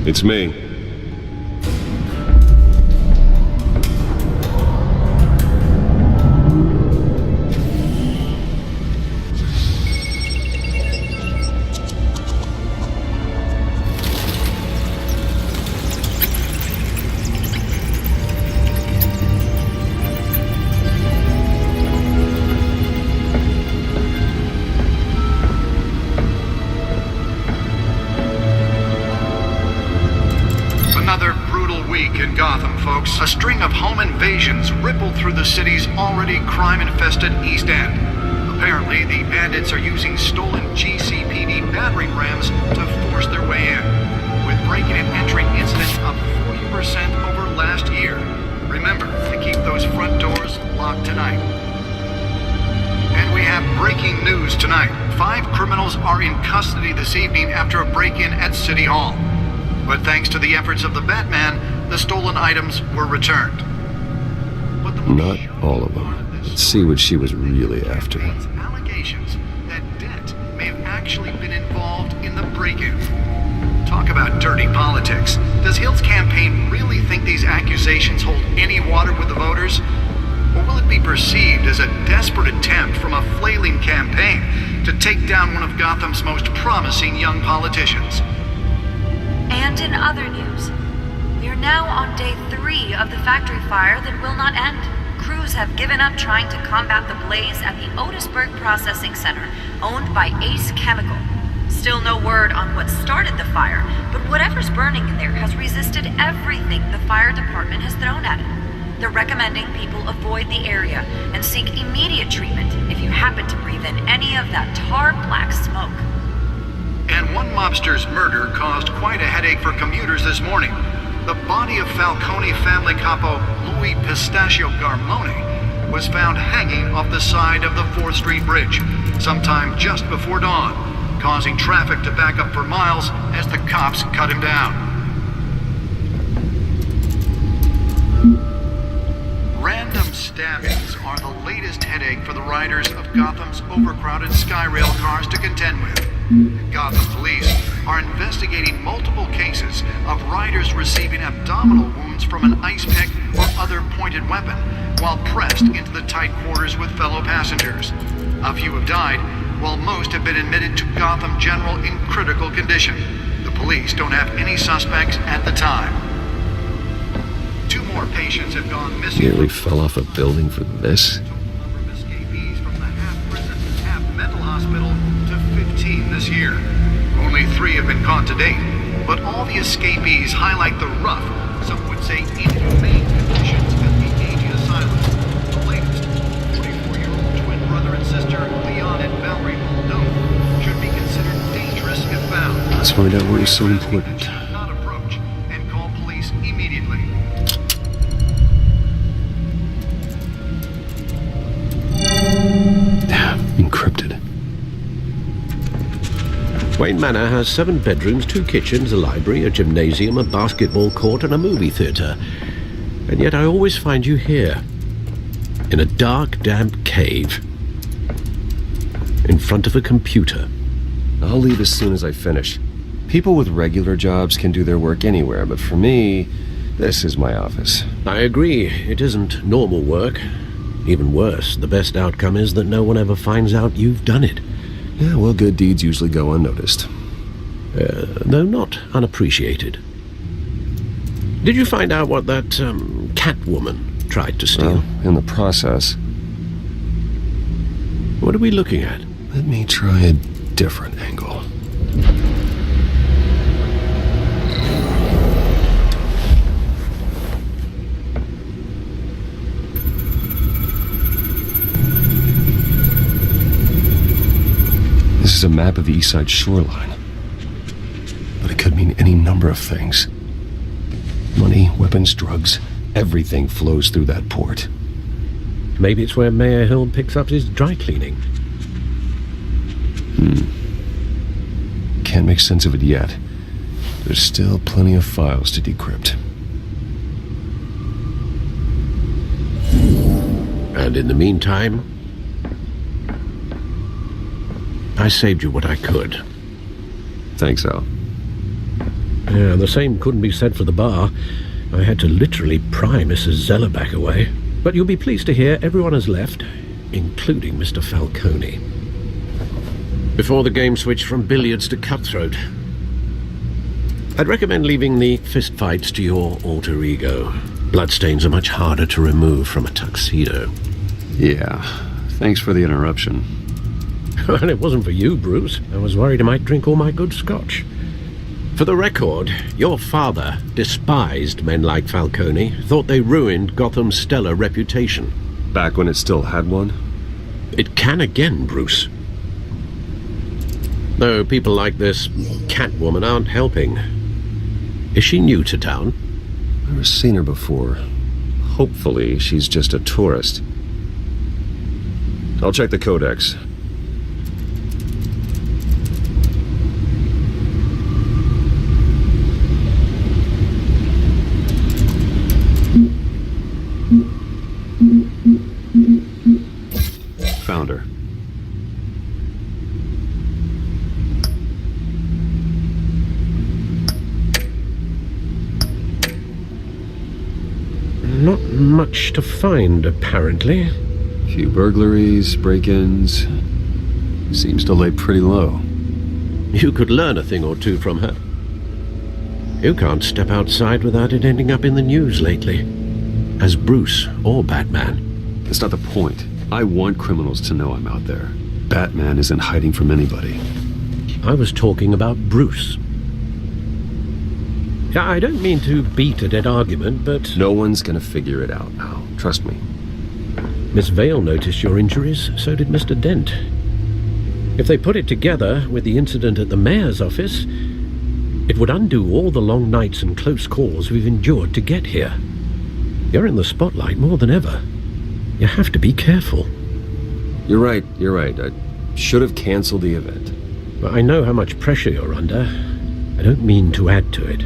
It's me. A string of home invasions rippled through the city's already crime-infested East End. Apparently, the bandits are using stolen GCPD battering rams to force their way in, with breaking and entering incidents up 40% over last year. Remember to keep those front doors locked tonight. And we have breaking news tonight. 5 criminals are in custody this evening after a break-in at City Hall. But thanks to the efforts of the Batman, the stolen items were returned. Not all of them. Let's see what she was really after. Allegations that Dent may have actually been involved in the break-in. Talk about dirty politics. Does Hill's campaign really think these accusations hold any water with the voters? Or will it be perceived as a desperate attempt from a flailing campaign to take down one of Gotham's most promising young politicians? And in other news, we are now on day 3 of the factory fire that will not end. Crews have given up trying to combat the blaze at the Otisburg Processing Center, owned by Ace Chemical. Still no word on what started the fire, but whatever's burning in there has resisted everything the fire department has thrown at it. They're recommending people avoid the area and seek immediate treatment if you happen to breathe in any of that tar-black smoke. And one mobster's murder caused quite a headache for commuters this morning. The body of Falcone family capo Louis Pistachio Garmone was found hanging off the side of the 4th Street Bridge sometime just before dawn, causing traffic to back up for miles as the cops cut him down. Random stabbings are the latest headache for the riders of Gotham's overcrowded Skyrail cars to contend with. Gotham police are investigating multiple cases of riders receiving abdominal wounds from an ice pick or other pointed weapon while pressed into the tight quarters with fellow passengers. A few have died, while most have been admitted to Gotham General in critical condition. The police don't have any suspects at the time. 2 more patients have gone missing. Nearly fell off a building for this? Escapees from the half-prison, half-mental hospital to 15 this year. Only 3 have been caught to date, but all the escapees highlight the rough, some would say inhumane conditions at the aging asylum. The latest, 44-year-old twin brother and sister Leon and Valerie Muldoon should be considered dangerous if found. Let's find out what is so important. Not approach and call police immediately. Encrypted. Wayne Manor has 7 bedrooms, 2 kitchens, a library, a gymnasium, a basketball court, and a movie theatre. And yet I always find you here, in a dark, damp cave, in front of a computer. I'll leave as soon as I finish. People with regular jobs can do their work anywhere, but for me, this is my office. I agree, it isn't normal work. Even worse, the best outcome is that no one ever finds out you've done it. Yeah, well, good deeds usually go unnoticed. Though not unappreciated. Did you find out what that, Catwoman tried to steal? Well, in the process. What are we looking at? Let me try a different angle. This is a map of the East Side shoreline. But it could mean any number of things. Money, weapons, drugs, everything flows through that port. Maybe it's where Mayor Hill picks up his dry cleaning. Can't make sense of it yet. There's still plenty of files to decrypt. And in the meantime, I saved you what I could. Thanks, Al. Yeah, the same couldn't be said for the bar. I had to literally pry Mrs. Zeller back away. But you'll be pleased to hear everyone has left, including Mr. Falcone. Before the game switched from billiards to cutthroat. I'd recommend leaving the fistfights to your alter ego. Bloodstains are much harder to remove from a tuxedo. Yeah, thanks for the interruption. Well, it wasn't for you, Bruce. I was worried I might drink all my good scotch. For the record, your father despised men like Falcone, thought they ruined Gotham's stellar reputation. Back when it still had one? It can again, Bruce. Though people like this Catwoman aren't helping. Is she new to town? Never seen her before. Hopefully, she's just a tourist. I'll check the codex. Found her. Not much to find, apparently. Few burglaries, break-ins. Seems to lay pretty low. You could learn a thing or two from her. You can't step outside without it ending up in the news lately. As Bruce or Batman. That's not the point. I want criminals to know I'm out there. Batman isn't hiding from anybody. I was talking about Bruce. I don't mean to beat a dead argument, but... No one's gonna figure it out now. Trust me. Miss Vale noticed your injuries, so did Mr. Dent. If they put it together with the incident at the mayor's office, it would undo all the long nights and close calls we've endured to get here. You're in the spotlight more than ever. You have to be careful. You're right. I should have canceled the event. But I know how much pressure you're under. I don't mean to add to it.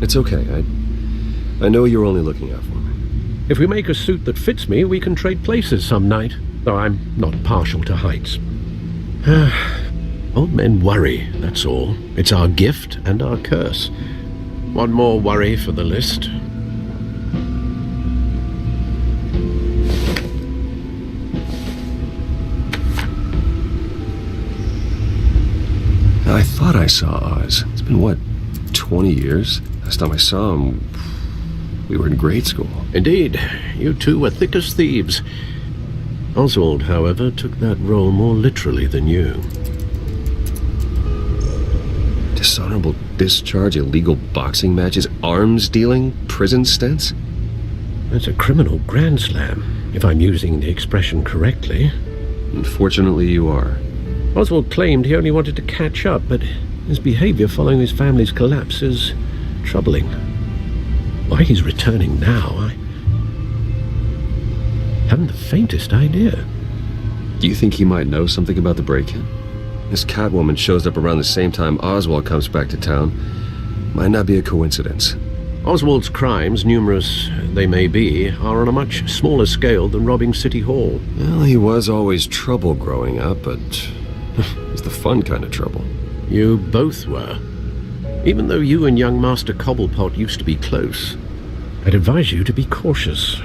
It's okay. I know you're only looking out for me. If we make a suit that fits me, we can trade places some night. Though I'm not partial to heights. Old men worry, that's all. It's our gift and our curse. One more worry for the list. I thought I saw Oz. It's been, what, 20 years? Last time I saw him, we were in grade school. Indeed, you two were thick as thieves. Oswald, however, took that role more literally than you. Dishonorable discharge, illegal boxing matches, arms dealing, prison stints? That's a criminal grand slam, if I'm using the expression correctly. Unfortunately, you are. Oswald claimed he only wanted to catch up, but his behavior following his family's collapse is troubling. Why he's returning now, I haven't the faintest idea. Do you think he might know something about the break-in? This Catwoman shows up around the same time Oswald comes back to town. Might not be a coincidence. Oswald's crimes, numerous they may be, are on a much smaller scale than robbing City Hall. Well, he was always trouble growing up, but it's the fun kind of trouble. You both were. Even though you and young Master Cobblepot used to be close, I'd advise you to be cautious.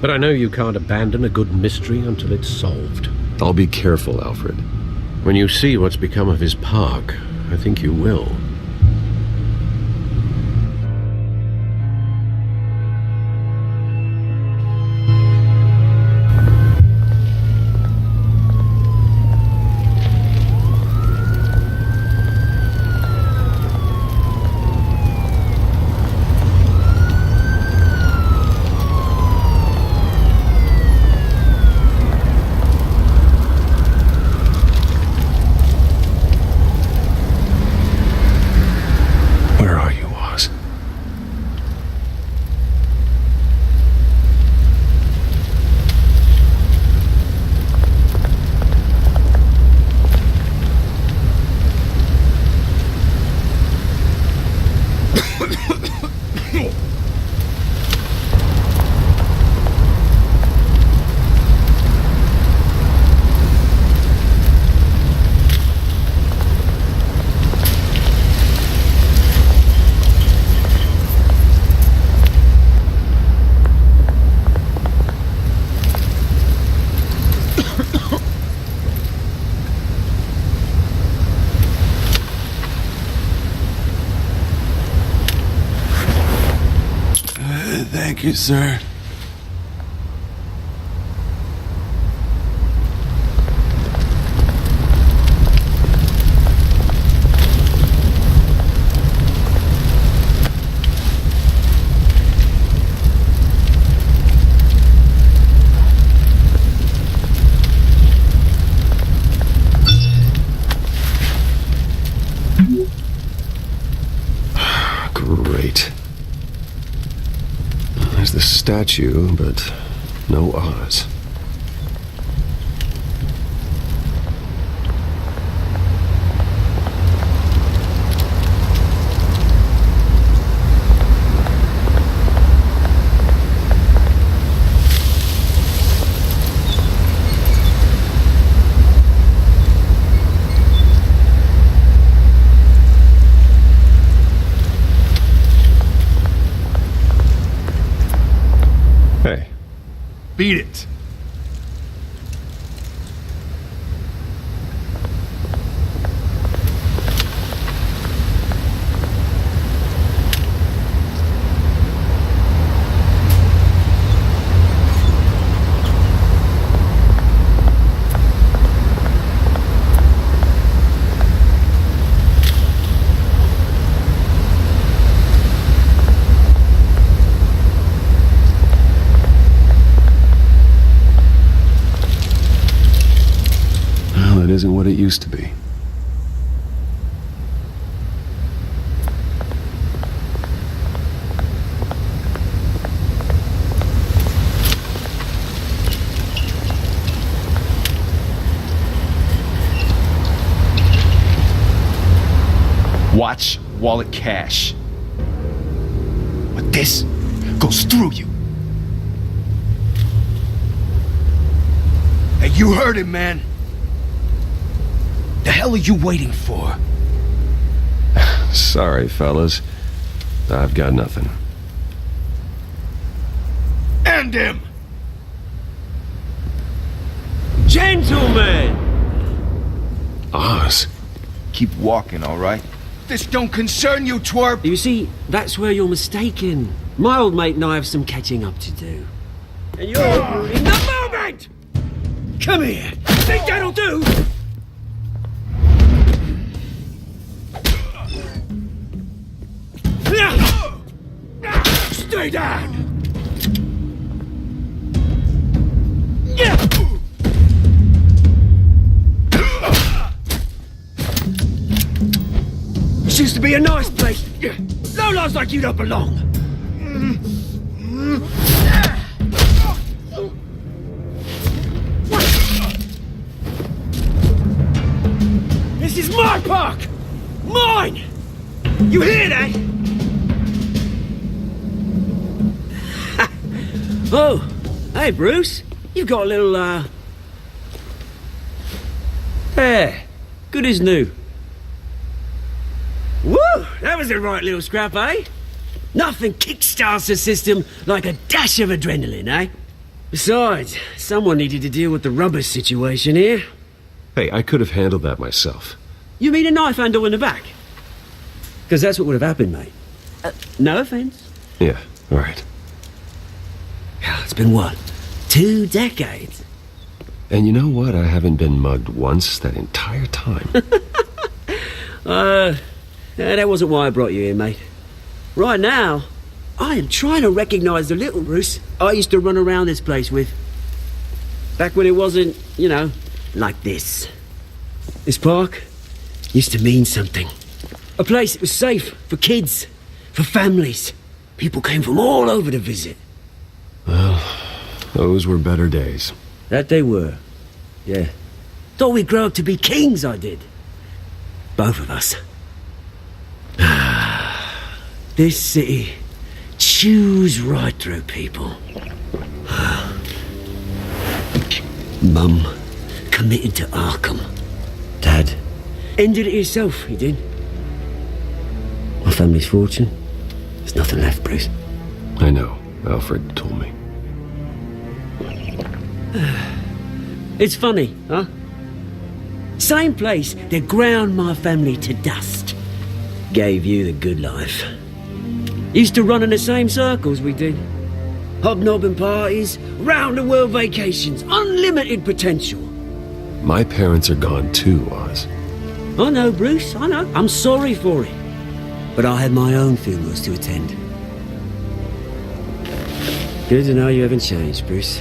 But I know you can't abandon a good mystery until it's solved. I'll be careful, Alfred. When you see what's become of his park, I think you will. Thank you, sir. Great. There's the statue, but no Oz. Hey. Beat it. It isn't what it used to be. Watch wallet cash. But this goes through you. Hey, you heard it, man. The hell are you waiting for? Sorry, fellas. I've got nothing. End him! Gentlemen! Oz? Keep walking, all right? This don't concern you, twerp! You see, that's where you're mistaken. My old mate and I have some catching up to do. And you're ruining the moment! Come here! Think that'll do? Stay down! This used to be a nice place. Lowlifes like you don't belong. This is my park! Mine! You hear that? Oh, hey Bruce. You've got a little, There. Good as new. Woo! That was a right little scrap, eh? Nothing kickstarts the system like a dash of adrenaline, eh? Besides, someone needed to deal with the rubbish situation here. Hey, I could have handled that myself. You mean a knife handle in the back? Because that's what would have happened, mate. No offence. Yeah, right. It's been what? 2 decades? And you know what? I haven't been mugged once that entire time. That wasn't why I brought you here, mate. Right now, I am trying to recognise the little Bruce I used to run around this place with. Back when it wasn't, you know, like this. This park used to mean something. A place that was safe for kids, for families. People came from all over to visit. Well, those were better days. That they were. Yeah. Thought we'd grow up to be kings, I did. Both of us. This city chews right through people. Mum committed to Arkham. Dad ended it himself, he did. My family's fortune. There's nothing left, Bruce. I know. Alfred told me. It's funny, huh? Same place that ground my family to dust. Gave you the good life. Used to run in the same circles we did. Hobnobbing parties, round-the-world vacations, unlimited potential. My parents are gone too, Oz. I know, Bruce, I know. I'm sorry for it. But I had my own funerals to attend. Good to know you haven't changed, Bruce.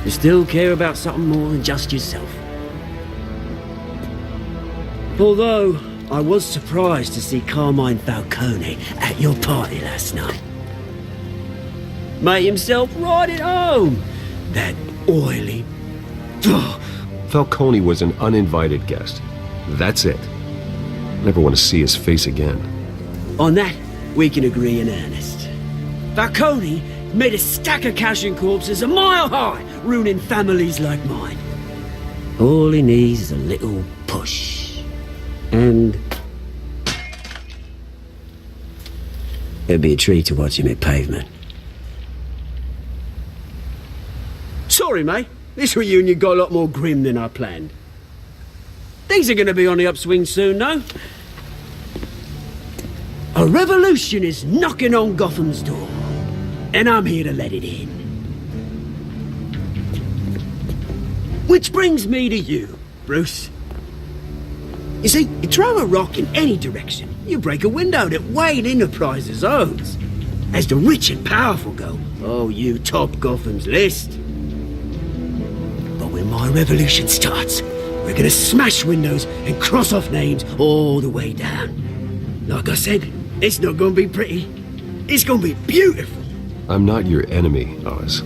You still care about something more than just yourself. Although, I was surprised to see Carmine Falcone at your party last night. Made himself right at home. That oily... Falcone was an uninvited guest. That's it. Never want to see his face again. On that, we can agree in earnest. Falcone made a stack of cash and corpses a mile high, ruining families like mine. All he needs is a little push. And... it'd be a treat to watch him hit pavement. Sorry, mate. This reunion got a lot more grim than I planned. Things are going to be on the upswing soon, though. A revolution is knocking on Gotham's door, and I'm here to let it in. Which brings me to you, Bruce. You see, you throw a rock in any direction, you break a window that Wayne Enterprises owns. As the rich and powerful go, oh, you top Gotham's list. But when my revolution starts, we're gonna smash windows and cross off names all the way down. Like I said, it's not gonna be pretty. It's gonna be beautiful. I'm not your enemy, Oz.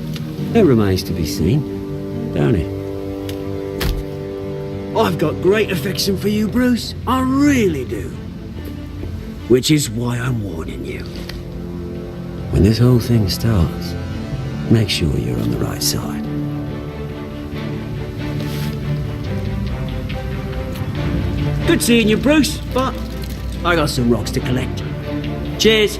That remains to be seen, don't it? I've got great affection for you, Bruce. I really do. Which is why I'm warning you. When this whole thing starts, make sure you're on the right side. Good seeing you, Bruce, but I got some rocks to collect. Cheers.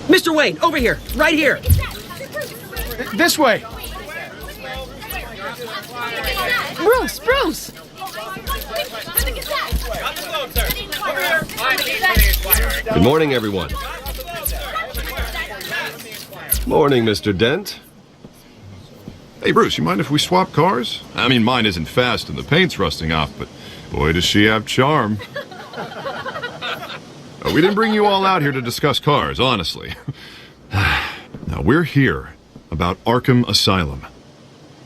Mr. Wayne, over here, right here. This way. Bruce! Good morning, everyone. Morning, Mr. Dent. Hey, Bruce, you mind if we swap cars? I mean, mine isn't fast and the paint's rusting off, but boy, does she have charm. We didn't bring you all out here to discuss cars, honestly. Now, we're here about Arkham Asylum.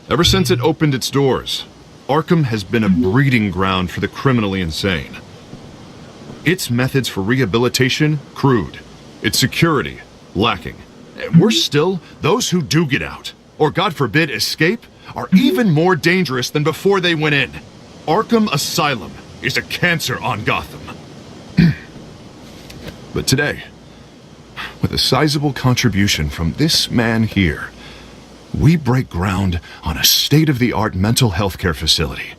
Ever since it opened its doors, Arkham has been a breeding ground for the criminally insane. Its methods for rehabilitation, crude. Its security, lacking. And worse still, those who do get out, or God forbid escape, are even more dangerous than before they went in. Arkham Asylum is a cancer on Gotham. But today, with a sizable contribution from this man here, we break ground on a state-of-the-art mental health care facility.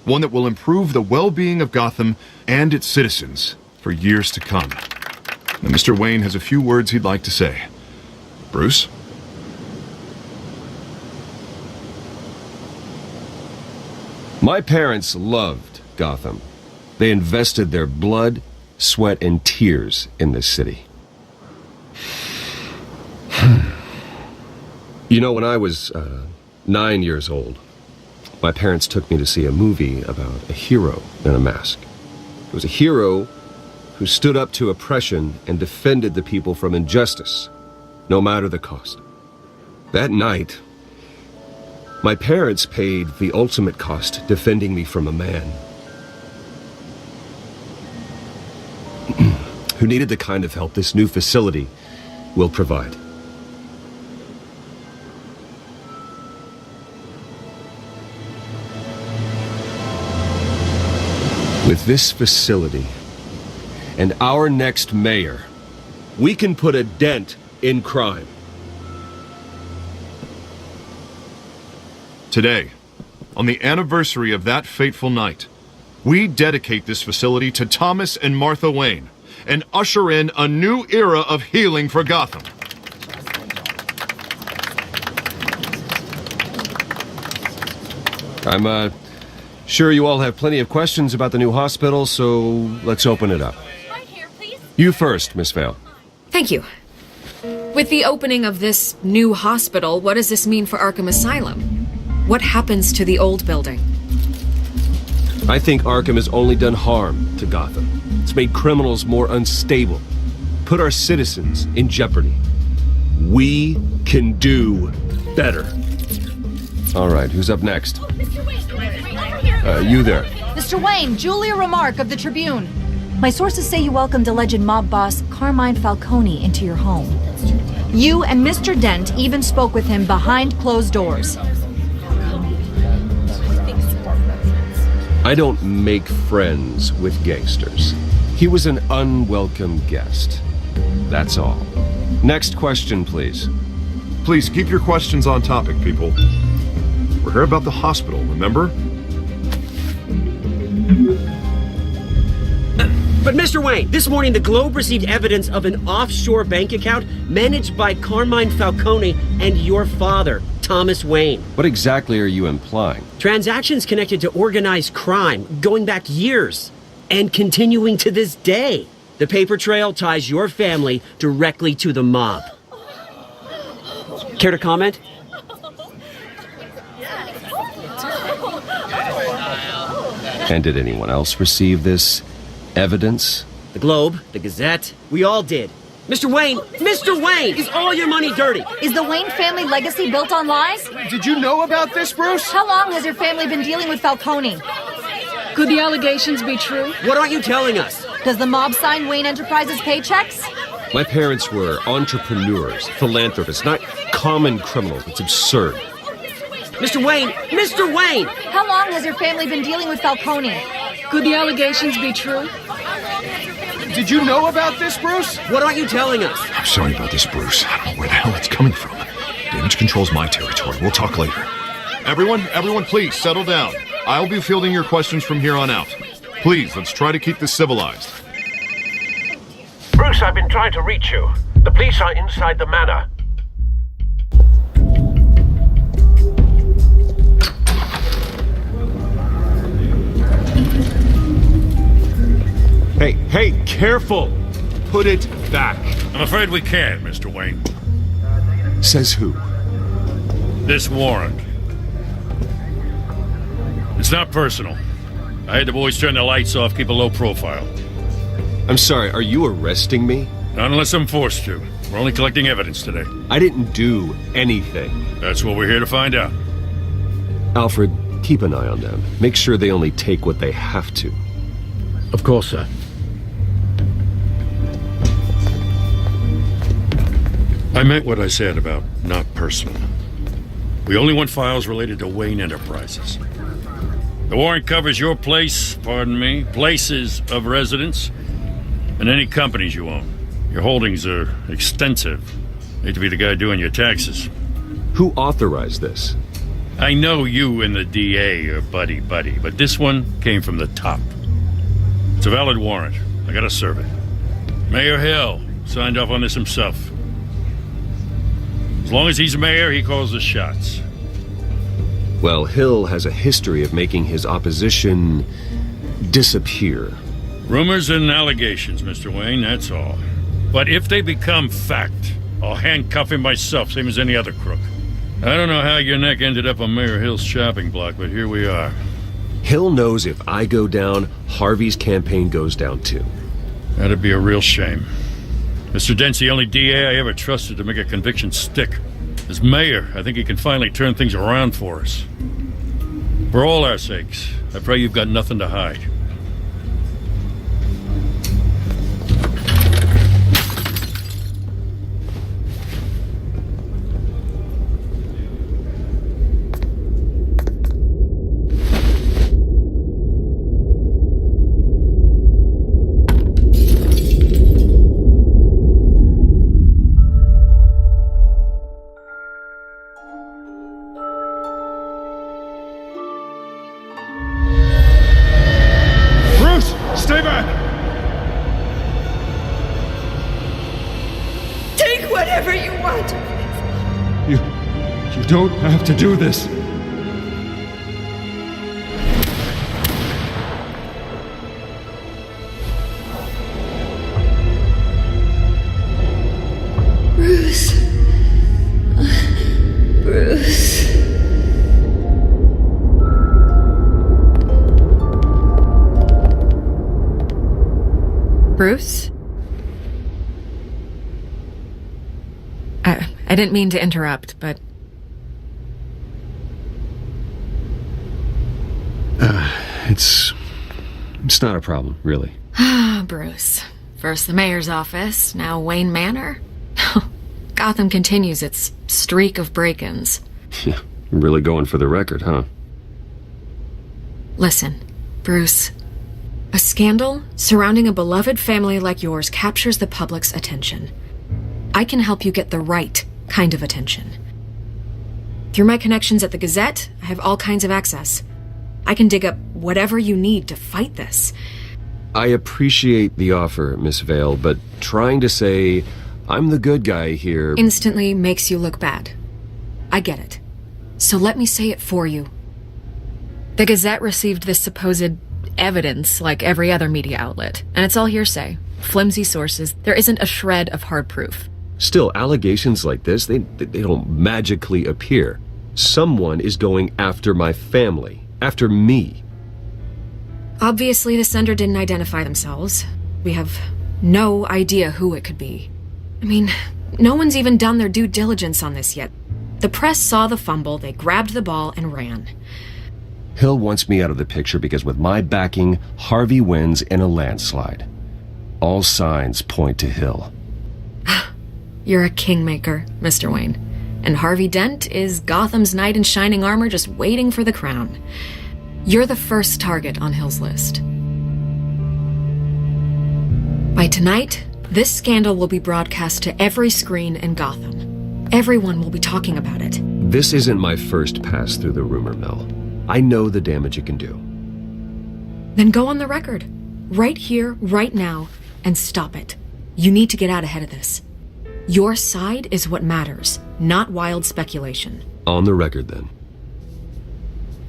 One that will improve the well-being of Gotham and its citizens for years to come. Now, Mr. Wayne has a few words he'd like to say. Bruce? My parents loved Gotham. They invested their blood, sweat, and tears in this city. You know, when I was 9 years old, my parents took me to see a movie about a hero in a mask. It was a hero who stood up to oppression and defended the people from injustice, no matter the cost. That night, my parents paid the ultimate cost defending me from a man who needed the kind of help this new facility will provide. With this facility and our next mayor, we can put a dent in crime. Today, on the anniversary of that fateful night, we dedicate this facility to Thomas and Martha Wayne and usher in a new era of healing for Gotham. I'm sure you all have plenty of questions about the new hospital, so let's open it up. Right here, please. You first, Miss Vale. Thank you. With the opening of this new hospital, what does this mean for Arkham Asylum? What happens to the old building? I think Arkham has only done harm to Gotham. It's made criminals more unstable, put our citizens in jeopardy. We can do better. All right, who's up next? You there. Mr. Wayne, Julia Remark of the Tribune. My sources say you welcomed alleged mob boss Carmine Falcone into your home. You and Mr. Dent even spoke with him behind closed doors. I don't make friends with gangsters. He was an unwelcome guest. That's all. Next question, please. Please keep your questions on topic, people. We're here about the hospital, remember? But Mr. Wayne, this morning the Globe received evidence of an offshore bank account managed by Carmine Falcone and your father, Thomas Wayne. What exactly are you implying? Transactions connected to organized crime going back years and continuing to this day. The paper trail ties your family directly to the mob. Care to comment? And did anyone else receive this evidence? The Globe, the Gazette, we all did. Mr. Wayne, is all your money dirty? Is the Wayne family legacy built on lies? Did you know about this, Bruce? How long has your family been dealing with Falcone? Could the allegations be true? What aren't you telling us? Does the mob sign Wayne Enterprises paychecks? My parents were entrepreneurs, philanthropists, not common criminals. It's absurd. Mr. Wayne! How long has your family been dealing with Falcone? Could the allegations be true? Did you know about this, Bruce? What aren't you telling us? I'm sorry about this, Bruce. I don't know where the hell it's coming from. Damage control's my territory. We'll talk later. Everyone, please settle down. I'll be fielding your questions from here on out. Please, let's try to keep this civilized. Bruce, I've been trying to reach you. The police are inside the manor. Hey, careful! Put it back. I'm afraid we can't, Mr. Wayne. Says who? This warrant. It's not personal. I had the boys turn the lights off, keep a low profile. I'm sorry, are you arresting me? Not unless I'm forced to. We're only collecting evidence today. I didn't do anything. That's what we're here to find out. Alfred, keep an eye on them. Make sure they only take what they have to. Of course, sir. I meant what I said about not personal. We only want files related to Wayne Enterprises. The warrant covers your places of residence, and any companies you own. Your holdings are extensive. Hate to be the guy doing your taxes. Who authorized this? I know you and the DA are buddy-buddy, but this one came from the top. It's a valid warrant. I gotta serve it. Mayor Hill signed off on this himself. As long as he's mayor, he calls the shots. Well, Hill has a history of making his opposition disappear. Rumors and allegations, Mr. Wayne, that's all. But if they become fact, I'll handcuff him myself, same as any other crook. I don't know how your neck ended up on Mayor Hill's shopping block, but here we are. Hill knows if I go down, Harvey's campaign goes down too. That'd be a real shame. Mr. Dent's the only DA I ever trusted to make a conviction stick. As mayor, I think he can finally turn things around for us. For all our sakes, I pray you've got nothing to hide. Stay back! Take whatever you want. You don't have to do this. Bruce. Bruce. Bruce? I didn't mean to interrupt, but... It's not a problem, really. Bruce. First the mayor's office, now Wayne Manor. Gotham continues its streak of break-ins. Yeah, really going for the record, huh? Listen, Bruce. A scandal surrounding a beloved family like yours captures the public's attention. I can help you get the right kind of attention. Through my connections at the Gazette, I have all kinds of access. I can dig up whatever you need to fight this. I appreciate the offer, Miss Vale, but trying to say I'm the good guy here instantly makes you look bad. I get it. So let me say it for you. The Gazette received this supposed evidence like every other media outlet, and it's all hearsay. Flimsy sources. There isn't a shred of hard proof. Still, allegations like this, they don't magically appear. Someone is going after my family. After me. Obviously, the sender didn't identify themselves. We have no idea who it could be. I mean, no one's even done their due diligence on this yet. The press saw the fumble, they grabbed the ball and ran. Hill wants me out of the picture because with my backing, Harvey wins in a landslide. All signs point to Hill. You're a kingmaker, Mr. Wayne. And Harvey Dent is Gotham's knight in shining armor just waiting for the crown. You're the first target on Hill's list. By tonight, this scandal will be broadcast to every screen in Gotham. Everyone will be talking about it. This isn't my first pass through the rumor mill. I know the damage it can do. Then go on the record. Right here, right now, and stop it. You need to get out ahead of this. Your side is what matters, not wild speculation. On the record, then.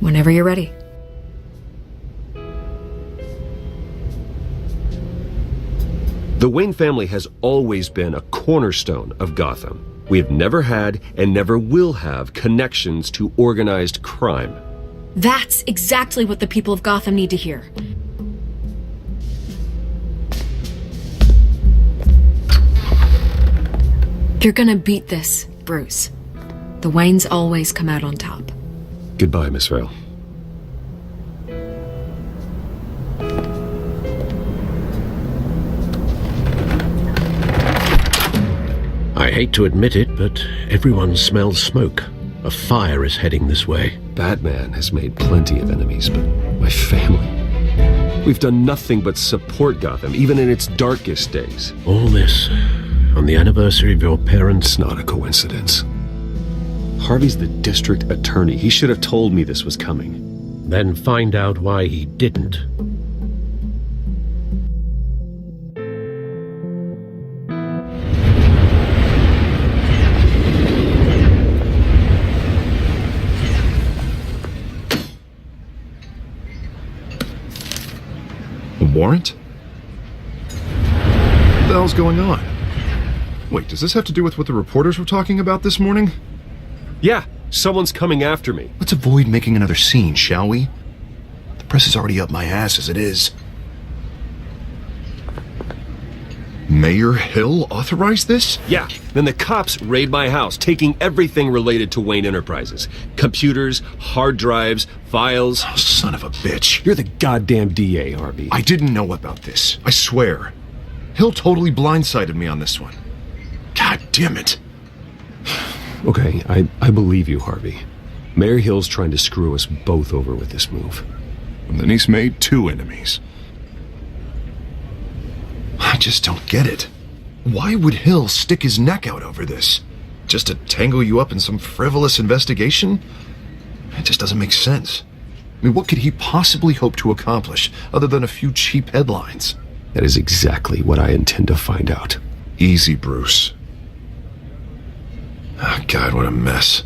Whenever you're ready. The Wayne family has always been a cornerstone of Gotham. We have never had and never will have connections to organized crime. That's exactly what the people of Gotham need to hear. You're gonna beat this, Bruce. The Waynes always come out on top. Goodbye, Miss Vale. I hate to admit it, but everyone smells smoke. A fire is heading this way. Batman has made plenty of enemies, but my family... We've done nothing but support Gotham, even in its darkest days. All this on the anniversary of your parents'... It's not a coincidence. Harvey's the district attorney. He should have told me this was coming. Then find out why he didn't. A warrant? What the hell's going on? Wait, does this have to do with what the reporters were talking about this morning? Yeah, someone's coming after me. Let's avoid making another scene, shall we? The press is already up my ass as it is. Mayor Hill authorized this? Yeah, then the cops raid my house, taking everything related to Wayne Enterprises. Computers, hard drives, files. Oh, son of a bitch. You're the goddamn DA, Harvey. I didn't know about this. I swear. Hill totally blindsided me on this one. God damn it. Okay, I believe you, Harvey. Mayor Hill's trying to screw us both over with this move. And then he's made two enemies. I just don't get it. Why would Hill stick his neck out over this? Just to tangle you up in some frivolous investigation? It just doesn't make sense. mean, what could he possibly hope to accomplish other than a few cheap headlines? That is exactly what I intend to find out. Easy, Bruce. Oh, God, what a mess.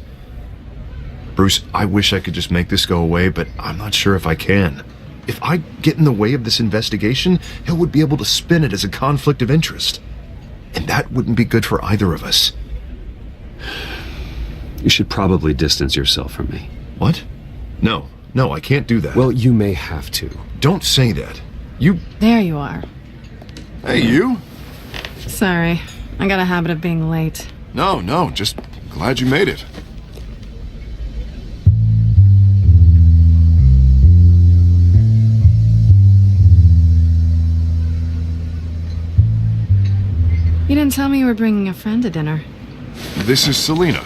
Bruce, I wish I could just make this go away, but I'm not sure if I can. If I get in the way of this investigation, Hill would be able to spin it as a conflict of interest. And that wouldn't be good for either of us. You should probably distance yourself from me. What? No, I can't do that. Well, you may have to. Don't say that. There you are. Hey, you? Sorry, I got a habit of being late. No, just glad you made it. You didn't tell me you were bringing a friend to dinner. This is Selena.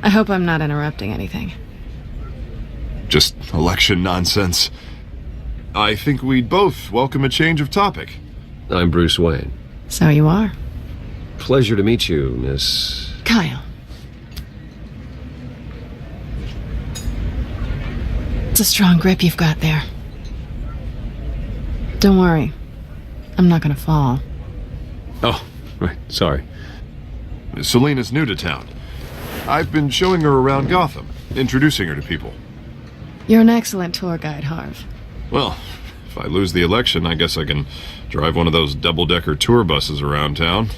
I hope I'm not interrupting anything. Just election nonsense. I think we'd both welcome a change of topic. I'm Bruce Wayne. So you are. Pleasure to meet you, Miss... Kyle. It's a strong grip you've got there. Don't worry. I'm not gonna fall. Oh, right, sorry. Selena's new to town. I've been showing her around Gotham, introducing her to people. You're an excellent tour guide, Harv. Well, if I lose the election, I guess I can drive one of those double-decker tour buses around town.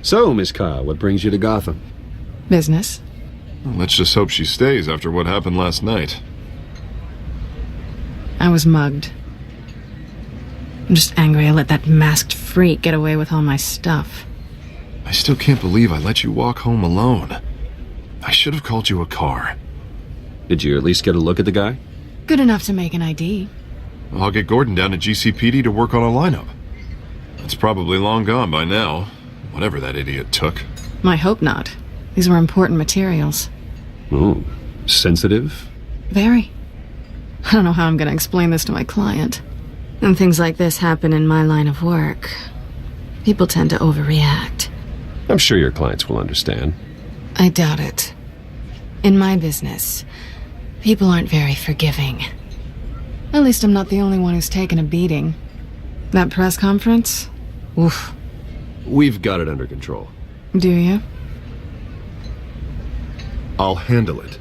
So, Miss Kyle, what brings you to Gotham? Business. Well, let's just hope she stays after what happened last night. I was mugged. I'm just angry I let that masked freak get away with all my stuff. I still can't believe I let you walk home alone. I should have called you a car. Did you at least get a look at the guy? Good enough to make an ID. I'll get Gordon down to GCPD to work on a lineup. It's probably long gone by now, whatever that idiot took. I hope not. These were important materials. Ooh, sensitive? Very. I don't know how I'm going to explain this to my client. When things like this happen in my line of work, people tend to overreact. I'm sure your clients will understand. I doubt it. In my business, people aren't very forgiving. At least I'm not the only one who's taken a beating. That press conference? Oof. We've got it under control. Do you? I'll handle it.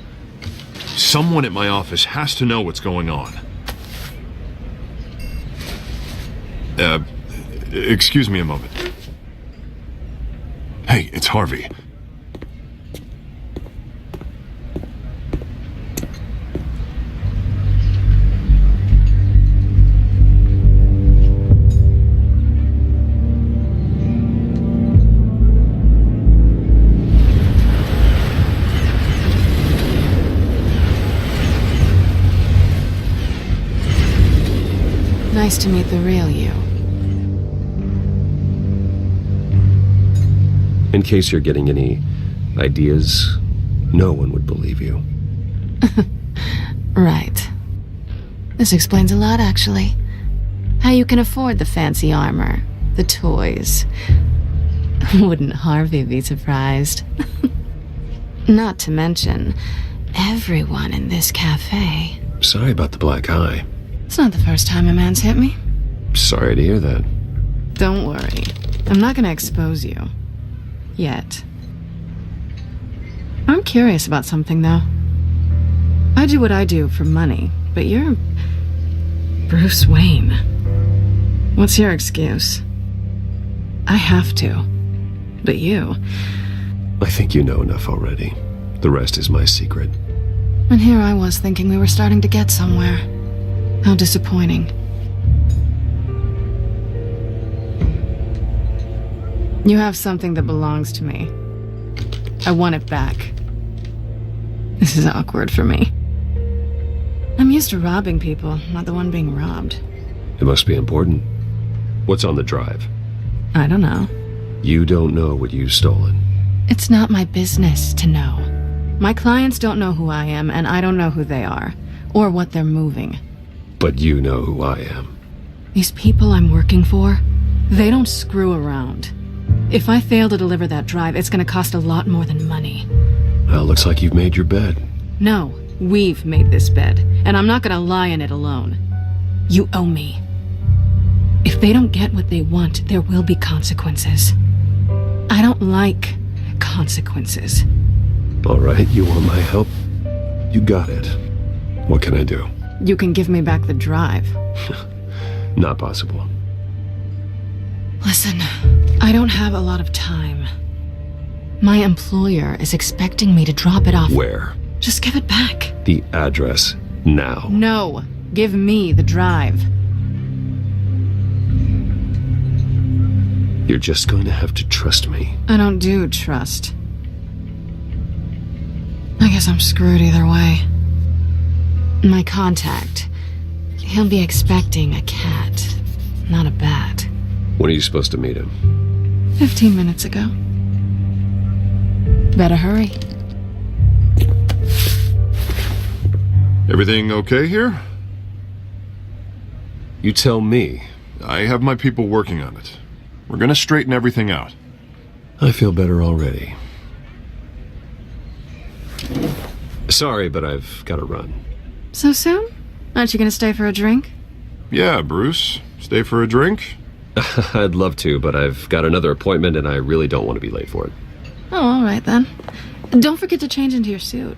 Someone at my office has to know what's going on. Excuse me a moment. Hey, it's Harvey. Nice to meet the real you. In case you're getting any ideas, no one would believe you. Right. This explains a lot, actually. How you can afford the fancy armor, the toys. Wouldn't Harvey be surprised? Not to mention, everyone in this cafe. Sorry about the black eye. It's not the first time a man's hit me. Sorry to hear that. Don't worry. I'm not gonna expose you. Yet. I'm curious about something, though. I do what I do for money, but you're... Bruce Wayne. What's your excuse? I have to. But you... I think you know enough already. The rest is my secret. And here I was thinking we were starting to get somewhere. How disappointing. You have something that belongs to me. I want it back. This is awkward for me. I'm used to robbing people, not the one being robbed. It must be important. What's on the drive? I don't know. You don't know what you've stolen. It's not my business to know. My clients don't know who I am, and I don't know who they are, or what they're moving. But you know who I am. These people I'm working for, they don't screw around. If I fail to deliver that drive, it's gonna cost a lot more than money. Well, looks like you've made your bed. No, We've made this bed, and I'm not gonna lie in it alone. You owe me. If they don't get what they want, there will be consequences. I don't like consequences. All right, you want my help? You got it. What can I do? You can give me back the drive. Not possible. Listen, I don't have a lot of time. My employer is expecting me to drop it off. Where? Just give it back. The address, now. No, give me the drive. You're just going to have to trust me. I don't do trust. I guess I'm screwed either way. My contact, he'll be expecting a cat, not a bat. When are you supposed to meet him? 15 minutes ago. Better hurry. Everything okay here? You tell me. I have my people working on it. We're gonna straighten everything out. I feel better already. Sorry, but I've got to run. So soon? Aren't you gonna stay for a drink? Yeah, Bruce. Stay for a drink? I'd love to, but I've got another appointment and I really don't want to be late for it. Oh, all right then. Don't forget to change into your suit.